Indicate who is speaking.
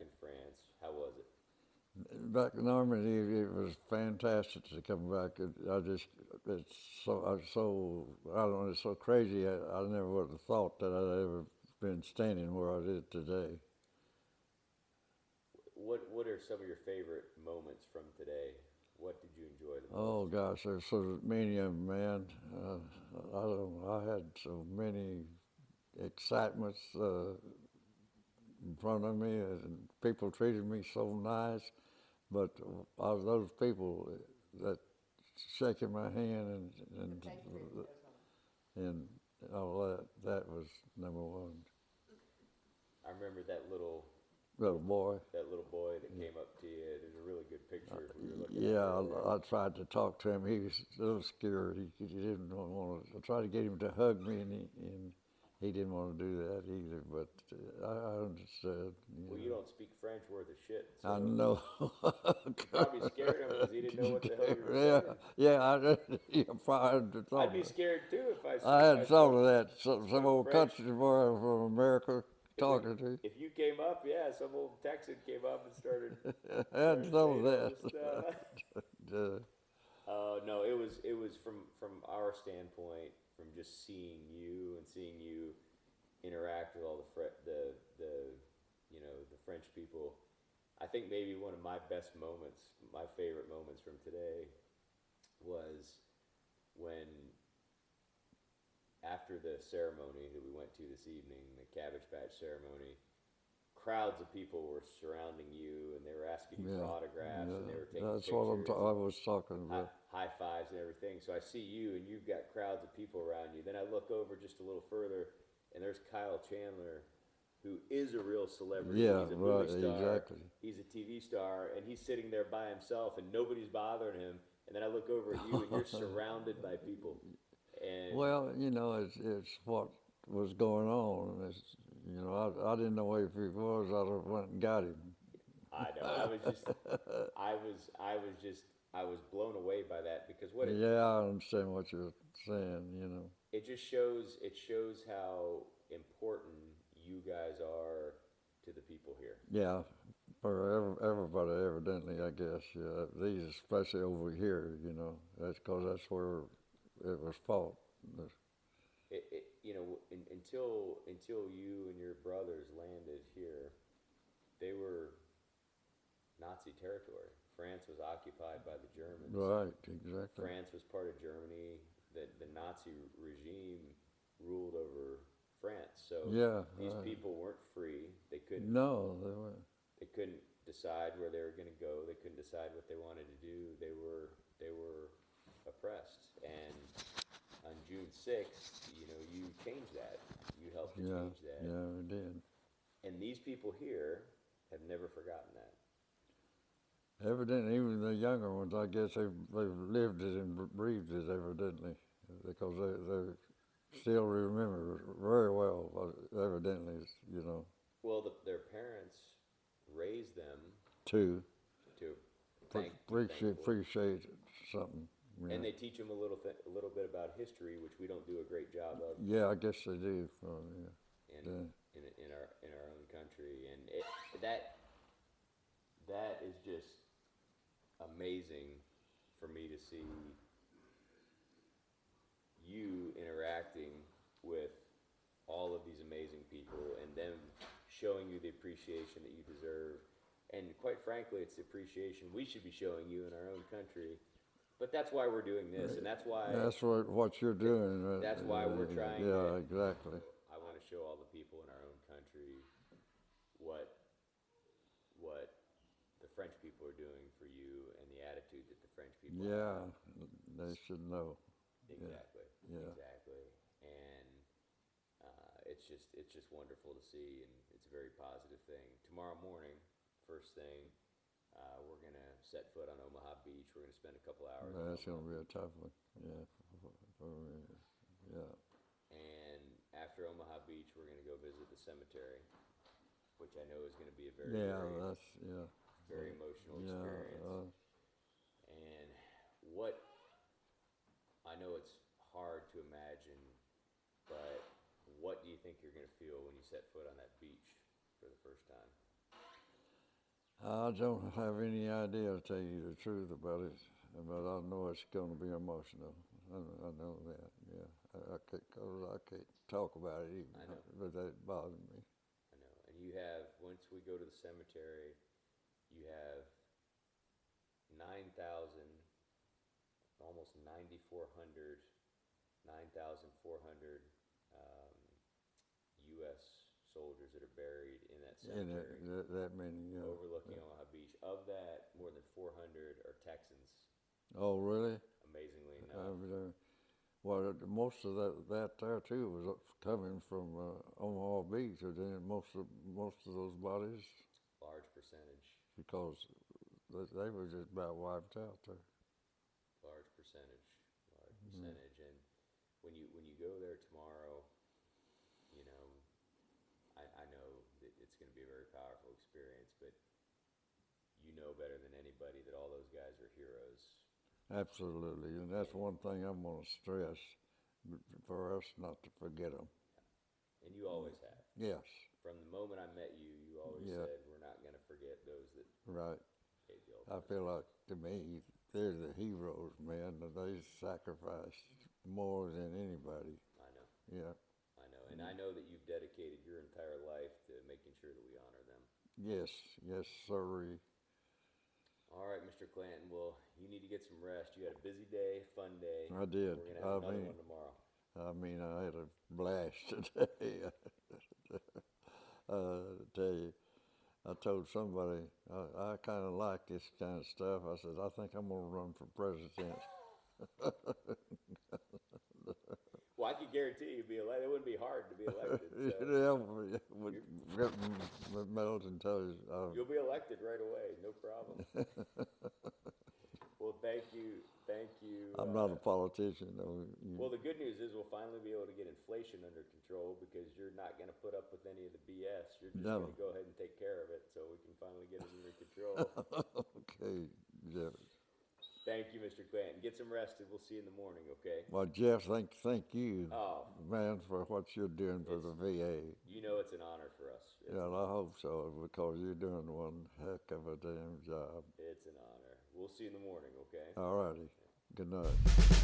Speaker 1: in France. How was it?
Speaker 2: Back in Normandy, it was fantastic to come back. It's I don't know, it's so crazy. I never would have thought that I'd ever been standing where I did today.
Speaker 1: What are some of your favorite moments from today? What did you enjoy the
Speaker 2: Oh
Speaker 1: most?
Speaker 2: gosh, there's so many of them, man. I don't. I had so many excitements in front of me, and people treated me so nice. But those people that shaking my hand and and all that, that was number one.
Speaker 1: I remember that
Speaker 2: Little
Speaker 1: little
Speaker 2: boy.
Speaker 1: that little boy that came up to you. There's a really good picture we were looking at
Speaker 2: Yeah,
Speaker 1: earlier.
Speaker 2: I tried to talk to him. He was a little scared. He didn't want to. I tried to get him to hug me, and he didn't want to do that either. But I understood.
Speaker 1: Well, you don't speak French worth a shit,
Speaker 2: I
Speaker 1: so
Speaker 2: know.
Speaker 1: you probably scared him because he didn't know what the hell you were
Speaker 2: Yeah,
Speaker 1: saying.
Speaker 2: yeah. Yeah, probably had
Speaker 1: I'd
Speaker 2: thought
Speaker 1: be
Speaker 2: of it.
Speaker 1: scared too if
Speaker 2: I
Speaker 1: if I
Speaker 2: hadn't thought
Speaker 1: spoke
Speaker 2: of that. Some
Speaker 1: spoke
Speaker 2: old
Speaker 1: French.
Speaker 2: country boy from America
Speaker 1: If we
Speaker 2: talking to you.
Speaker 1: if you came up, yeah, some old Texan came up and
Speaker 2: I hadn't thought of
Speaker 1: saying all
Speaker 2: that.
Speaker 1: this stuff.
Speaker 2: Uh,
Speaker 1: No, it was from our standpoint, from just seeing you and seeing you interact with all the the French people. I think maybe one of my best moments, my favorite moments from today, was when after the ceremony that we went to this evening, the Cabbage Patch ceremony, crowds of people were surrounding you and they were asking you for
Speaker 2: yeah,
Speaker 1: autographs and
Speaker 2: yeah.
Speaker 1: they were taking
Speaker 2: That's what
Speaker 1: pictures
Speaker 2: I
Speaker 1: and
Speaker 2: was talking
Speaker 1: high,
Speaker 2: about.
Speaker 1: high fives and everything. So I see you and you've got crowds of people around you. Then I look over just a little further and there's Kyle Chandler, who is a real celebrity.
Speaker 2: Yeah,
Speaker 1: He's a
Speaker 2: right.
Speaker 1: movie star,
Speaker 2: Exactly.
Speaker 1: he's a TV star, and he's sitting there by himself and nobody's bothering him. And then I look over at you and you're surrounded by people. And
Speaker 2: Well, it's what was going on. I didn't know where if he was. I'd have went and got him.
Speaker 1: I know, I was just, I was blown away by that because what
Speaker 2: Yeah, I understand what you're saying.
Speaker 1: it shows how important you guys are to the people here.
Speaker 2: Yeah, for everybody, evidently, I guess. Yeah, these especially over here. That's because that's where it was fought.
Speaker 1: Until you and your brothers landed here, they were Nazi territory. France was occupied by the Germans.
Speaker 2: Right, exactly.
Speaker 1: France was part of Germany. The Nazi regime ruled over France. So
Speaker 2: Yeah,
Speaker 1: these people weren't free.
Speaker 2: no, they weren't.
Speaker 1: They couldn't decide where they were going to go. They couldn't decide what they wanted to do. They were oppressed. And on June 6th, you changed that. You helped to
Speaker 2: Yeah,
Speaker 1: change that.
Speaker 2: yeah, we did.
Speaker 1: And these people here have never forgotten that.
Speaker 2: Evidently, even the younger ones, I guess they've lived it and breathed it, evidently, because they still remember it very well. Evidently,
Speaker 1: Well, their parents raised them
Speaker 2: to
Speaker 1: to be thankful,
Speaker 2: appreciate something.
Speaker 1: and they teach them a little bit about history, which we don't do a great job of
Speaker 2: Yeah, I guess they do.
Speaker 1: in
Speaker 2: Yeah.
Speaker 1: in our own country, and that is just amazing for me to see you interacting with all of these amazing people and them showing you the appreciation that you deserve. And quite frankly, it's the appreciation we should be showing you in our own country. But that's why we're doing this, and
Speaker 2: That's what you're doing.
Speaker 1: that's why we're trying
Speaker 2: Yeah,
Speaker 1: to.
Speaker 2: exactly.
Speaker 1: I want to show all the people in our own country what what the French people are doing for you and the attitude that the French people
Speaker 2: Yeah,
Speaker 1: have.
Speaker 2: they should know. Yeah,
Speaker 1: Exactly,
Speaker 2: yeah,
Speaker 1: exactly, and it's just wonderful to see, and it's a very positive thing. Tomorrow morning, first thing, we're gonna set foot on Omaha Beach. We're gonna spend a couple hours on
Speaker 2: that's
Speaker 1: Omaha
Speaker 2: gonna be a
Speaker 1: Beach,
Speaker 2: tough one. Yeah, yeah,
Speaker 1: and after Omaha Beach, we're gonna go visit the cemetery, which I know is gonna be a very,
Speaker 2: yeah.
Speaker 1: very,
Speaker 2: That's yeah,
Speaker 1: very emotional
Speaker 2: yeah.
Speaker 1: experience. And what I know it's hard to imagine, but what do you think you're going to feel when you set foot on that beach for the first time?
Speaker 2: I don't have any idea to tell you the truth about it, but I know it's going to be emotional. I know that. Yeah, I can't talk about it even,
Speaker 1: I know.
Speaker 2: but that bothers me.
Speaker 1: I know. And you have, once we go to the cemetery, you have 9,000, almost 9,400, 9,400 U.S. soldiers that are buried in that
Speaker 2: And
Speaker 1: cemetery
Speaker 2: that many.
Speaker 1: overlooking Omaha Beach. Of that, more than 400 are Texans,
Speaker 2: Oh, really?
Speaker 1: amazingly enough.
Speaker 2: Well, most of that there too was coming from Omaha Beach, and then most of those bodies
Speaker 1: Large percentage,
Speaker 2: because they were just about wiped out there.
Speaker 1: large percentage, large percentage. And when you go there tomorrow, you know, I know that it's going to be a very powerful experience, but you know better than anybody that all those guys are heroes.
Speaker 2: Absolutely, and that's one thing I'm going to stress for us not to forget them.
Speaker 1: And you always have.
Speaker 2: Yes,
Speaker 1: From the moment I met you, you always
Speaker 2: yeah,
Speaker 1: said, we're not going to forget those that
Speaker 2: right.
Speaker 1: gave the
Speaker 2: I
Speaker 1: ultimate.
Speaker 2: feel like to me they're the heroes, man. They sacrificed more than anybody.
Speaker 1: I know,
Speaker 2: Yeah.
Speaker 1: I know. And I know that you've dedicated your entire life to making sure that we honor them.
Speaker 2: Yes, yes, sir.
Speaker 1: All right, Mr. Clanton. Well, you need to get some rest. You had a busy day, fun day.
Speaker 2: I did.
Speaker 1: We're going to have another one tomorrow.
Speaker 2: I had a blast today. Tell you, I told somebody I kind of like this kind of stuff. I said I think I'm gonna run for president.
Speaker 1: Well, I can guarantee you'd be elected. It wouldn't be hard to be elected. So
Speaker 2: Yeah, with medals and toes.
Speaker 1: you'll be elected right away. No problem. Well, thank you. Thank you.
Speaker 2: I'm not a politician, though.
Speaker 1: Well, the good news is we'll finally be able to get inflation under control because you're not going to put up with any of the BS. You're just
Speaker 2: No.
Speaker 1: going to go ahead and take care of it so we can finally get it under control.
Speaker 2: Okay, Jeff.
Speaker 1: Thank you, Mr. Clanton. Get some rest and we'll see you in the morning, okay?
Speaker 2: Well, Jeff, thank you,
Speaker 1: Oh,
Speaker 2: man, for what you're doing for the VA.
Speaker 1: you know it's an honor for us.
Speaker 2: Yeah, and I hope so because you're doing one heck of a damn job.
Speaker 1: It's an honor. We'll see you in the morning, okay?
Speaker 2: All righty. Good night.